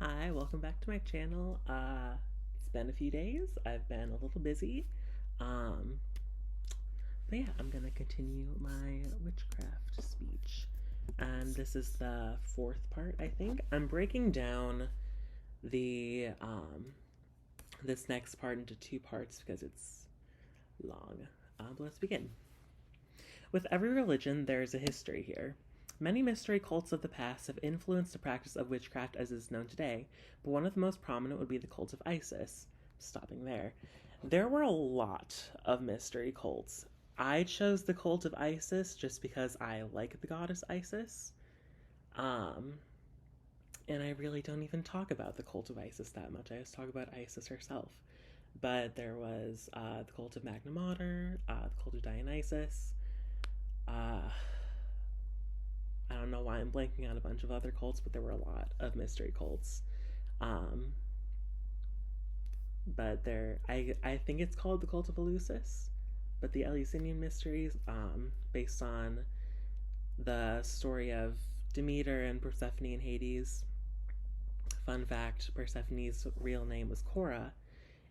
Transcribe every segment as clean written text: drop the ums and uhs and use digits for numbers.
Hi, welcome back to my channel. It's been a few days. I've been a little busy. Um, but yeah, I'm gonna continue my witchcraft speech. And this is the fourth part, I think. I'm breaking down the this next part into two parts because it's long. But let's begin. With every religion, there is a history here. Many mystery cults of the past have influenced the practice of witchcraft as is known today, but one of the most prominent would be the cult of Isis. Stopping there. There were a lot of mystery cults. I chose the cult of Isis just because I like the goddess Isis. Um, and I really don't even talk about the cult of Isis that much. I just talk about Isis herself. But there was the cult of Magna Mater, the cult of Dionysus, uh, I don't know why I'm blanking on a bunch of other cults, but there were a lot of mystery cults. Um, but I think it's called the Cult of Eleusis, but the Eleusinian Mysteries, based on the story of Demeter and Persephone and Hades. Fun fact: Persephone's real name was Cora,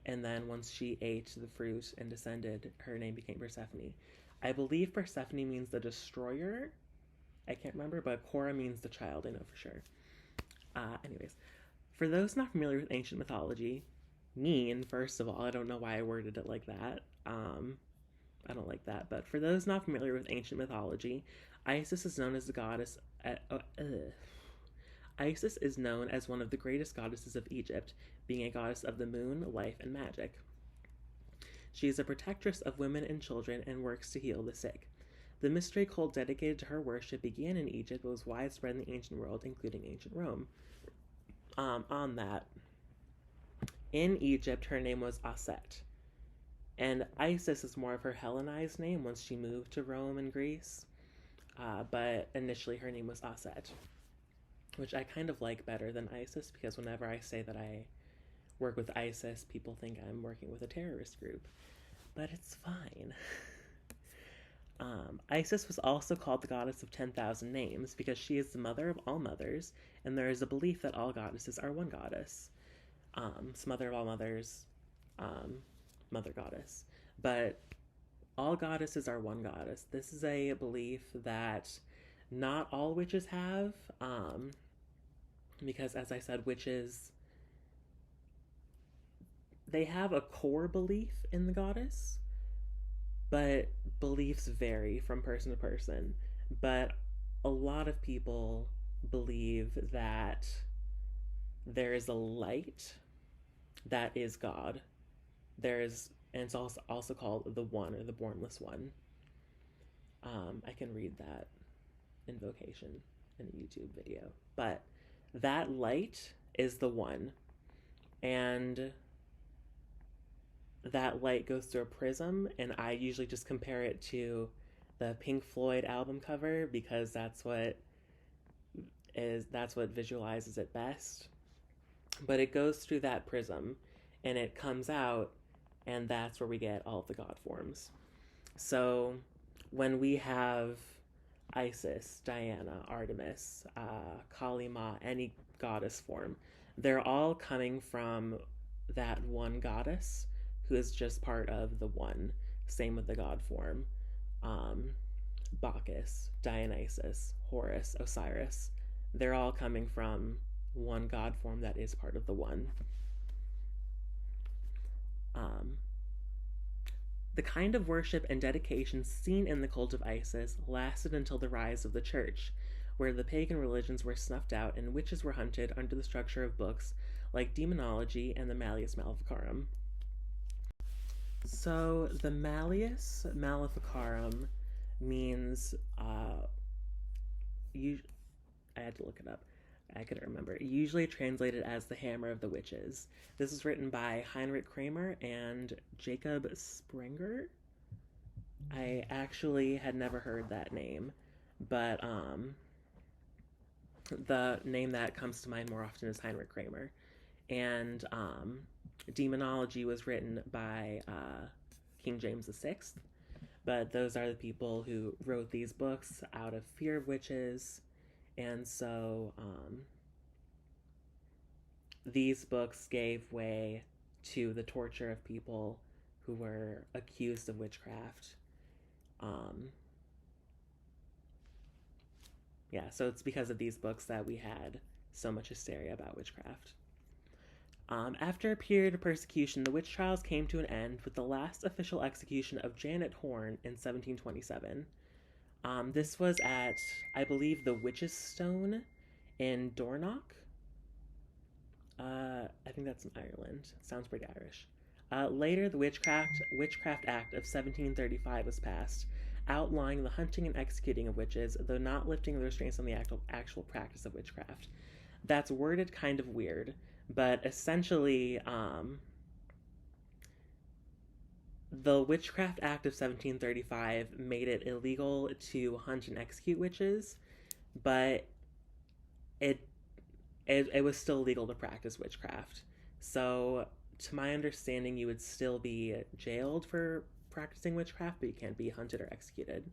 and then once she ate the fruit and descended, her name became Persephone. I believe Persephone means the destroyer. I can't remember, but Cora means the child. I know for sure. Anyways, for those not familiar with ancient mythology, first of all, I don't know why I worded it like that. I don't like that. But for those not familiar with ancient mythology, Isis is known as the goddess. Isis is known as one of the greatest goddesses of Egypt, being a goddess of the moon, life, and magic. She is a protectress of women and children and works to heal the sick. The mystery cult dedicated to her worship began in Egypt but was widespread in the ancient world, including ancient Rome. On that, in Egypt, her name was Aset. And Isis is more of her Hellenized name once she moved to Rome and Greece. But initially, her name was Aset, which I kind of like better than Isis because whenever I say that I work with ISIS, people think I'm working with a terrorist group. But it's fine. Isis was also called the goddess of 10,000 names because she is the mother of all mothers, and there is a belief that all goddesses are one goddess. It's mother of all mothers, mother goddess. But all goddesses are one goddess. This is a belief that not all witches have, because as I said, witches, they have a core belief in the goddess, but beliefs vary from person to person. But a lot of people believe that there is a light that is God. And it's also called the One or the Bornless One. I can read that invocation in a YouTube video. But that light is the One. And that light goes through a prism, and I usually just compare it to the Pink Floyd album cover because that's what visualizes it best. But it goes through that prism and it comes out, and that's where we get all of the god forms. So when we have Isis, Diana, Artemis, Kali Ma, any goddess form, they're all coming from that one goddess who is just part of the one. Same with the god form. Bacchus, Dionysus, Horus, Osiris. They're all coming from one god form that is part of the one. The kind of worship and dedication seen in the cult of Isis lasted until the rise of the church, where the pagan religions were snuffed out and witches were hunted under the structure of books like Demonology and the Malleus Maleficarum. So the Malleus Maleficarum means I had to look it up. I couldn't remember. Usually translated as the Hammer of the Witches. This is written by Heinrich Kramer and Jacob Springer. I actually had never heard that name, but the name that comes to mind more often is Heinrich Kramer. And Demonology was written by King James VI, but those are the people who wrote these books out of fear of witches. And so these books gave way to the torture of people who were accused of witchcraft. Um, yeah, so it's because of these books that we had so much hysteria about witchcraft. After a period of persecution, the witch trials came to an end with the last official execution of Janet Horne in 1727. This was at, I believe, the Witch's Stone in Dornoch. I think that's in Ireland. Sounds pretty Irish. Later, the Witchcraft Act of 1735 was passed, outlawing the hunting and executing of witches, though not lifting the restraints on the actual practice of witchcraft. That's worded kind of weird, but essentially, the Witchcraft Act of 1735 made it illegal to hunt and execute witches, but it it was still legal to practice witchcraft. So, to my understanding, you would still be jailed for practicing witchcraft, but you can't be hunted or executed.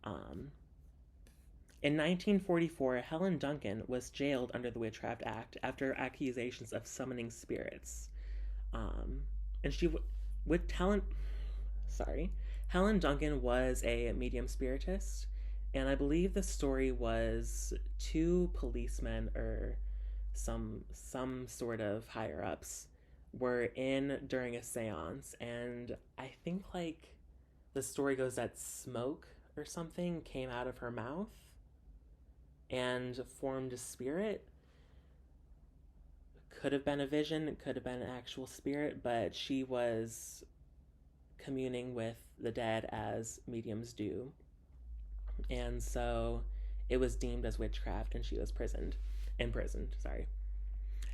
Um, in 1944, Helen Duncan was jailed under the Witchcraft Act after accusations of summoning spirits. And she with Helen, sorry, Helen Duncan was a medium spiritist, and I believe the story was two policemen or some sort of higher ups were in during a séance, and I think like the story goes that smoke or something came out of her mouth and formed a spirit. Could have been a vision, it could have been an actual spirit, but she was communing with the dead as mediums do. And so it was deemed as witchcraft, and she was imprisoned, sorry.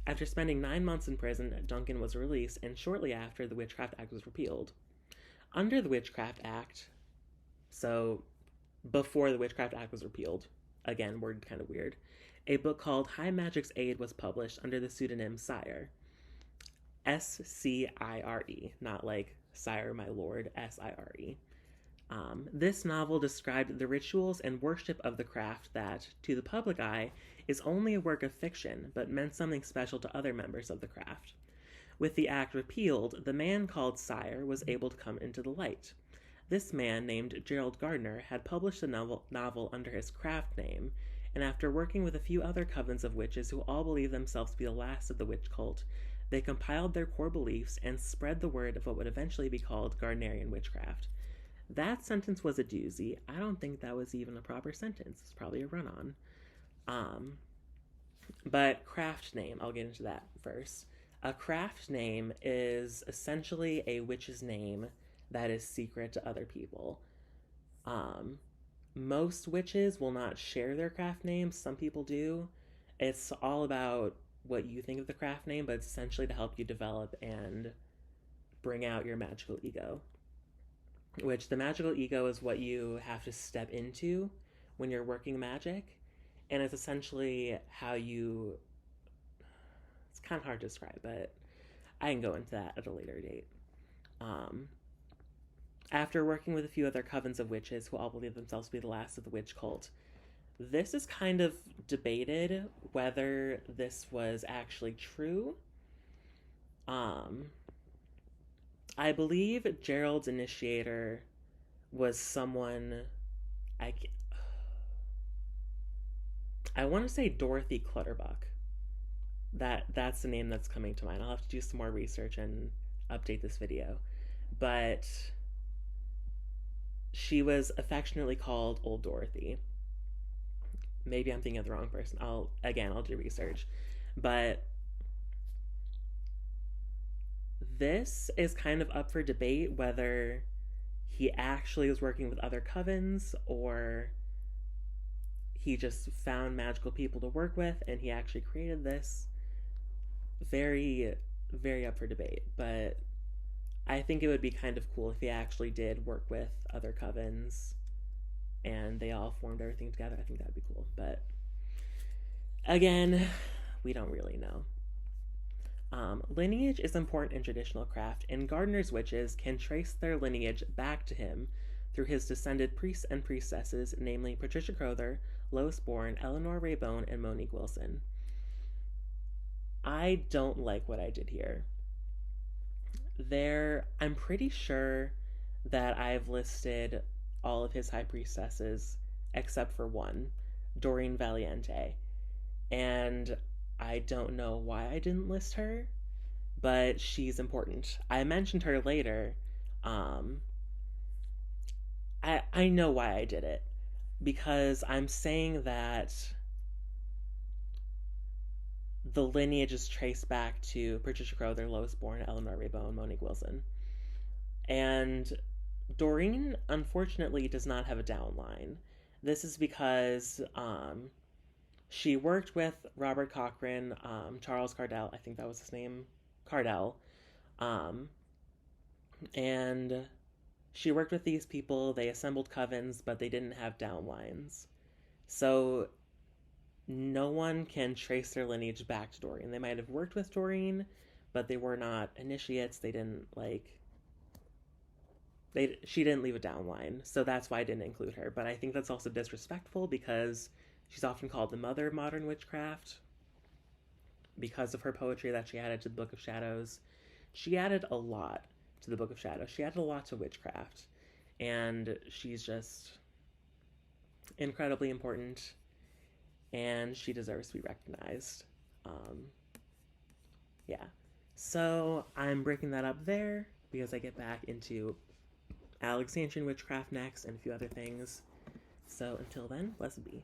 After spending 9 months in prison, Duncan was released, and shortly after, the Witchcraft Act was repealed. Under the Witchcraft Act, so before the Witchcraft Act was repealed, again, worded kind of weird, a book called High Magic's Aid was published under the pseudonym Sire. Scire, not like Sire, my lord, Sire. This novel described the rituals and worship of the craft that, to the public eye, is only a work of fiction, but meant something special to other members of the craft. With the act repealed, the man called Sire was able to come into the light. This man, named Gerald Gardner, had published the novel under his craft name, and after working with a few other covens of witches who all believed themselves to be the last of the witch cult, they compiled their core beliefs and spread the word of what would eventually be called Gardnerian witchcraft. That sentence was a doozy. I don't think that was even a proper sentence. It's probably a run-on. But craft name, I'll get into that first. A craft name is essentially a witch's name that is secret to other people. Most witches will not share their craft names. Some people do. It's all about what you think of the craft name, but it's essentially to help you develop and bring out your magical ego. Which the magical ego is what you have to step into when you're working magic, and it's essentially how you. It's kind of hard to describe, but I can go into that at a later date. After working with a few other covens of witches who all believe themselves to be the last of the witch cult, this is kind of debated whether this was actually true. I believe Gerald's initiator was someone I want to say Dorothy Clutterbuck. That's the name that's coming to mind. I'll have to do some more research and update this video. But she was affectionately called Old Dorothy. Maybe I'm thinking of the wrong person. I'll do research. But this is kind of up for debate whether he actually was working with other covens or he just found magical people to work with and he actually created this. Very, very up for debate. But I think it would be kind of cool if he actually did work with other covens and they all formed everything together. I think that would be cool. But again, we don't really know. Lineage is important in traditional craft, and Gardner's witches can trace their lineage back to him through his descended priests and priestesses, namely Patricia Crowther, Lois Bourne, Eleanor Raybone, and Monique Wilson. I don't like what I did here. I'm pretty sure that I've listed all of his high priestesses except for one, Doreen Valiente. And I don't know why I didn't list her, but she's important. I mentioned her later. Um, I know why I did it because I'm saying that the lineage is traced back to Patricia Crowther, Lois Bourne, Eleanor Raybo, and Monique Wilson. And Doreen, unfortunately, does not have a downline. This is because she worked with Robert Cochrane, Charles Cardell, I think that was his name, Cardell, um, and she worked with these people. They assembled covens, but they didn't have downlines. So no one can trace their lineage back to Doreen. They might have worked with Doreen, but they were not initiates. They didn't she didn't leave a downline, so that's why I didn't include her. But I think that's also disrespectful because she's often called the mother of modern witchcraft because of her poetry that she added to the Book of Shadows. She added a lot to the Book of Shadows. She added a lot to witchcraft, and she's just incredibly important, and she deserves to be recognized. Um, yeah. So I'm breaking that up there because I get back into Alexandrian witchcraft next and a few other things. So until then, blessed be.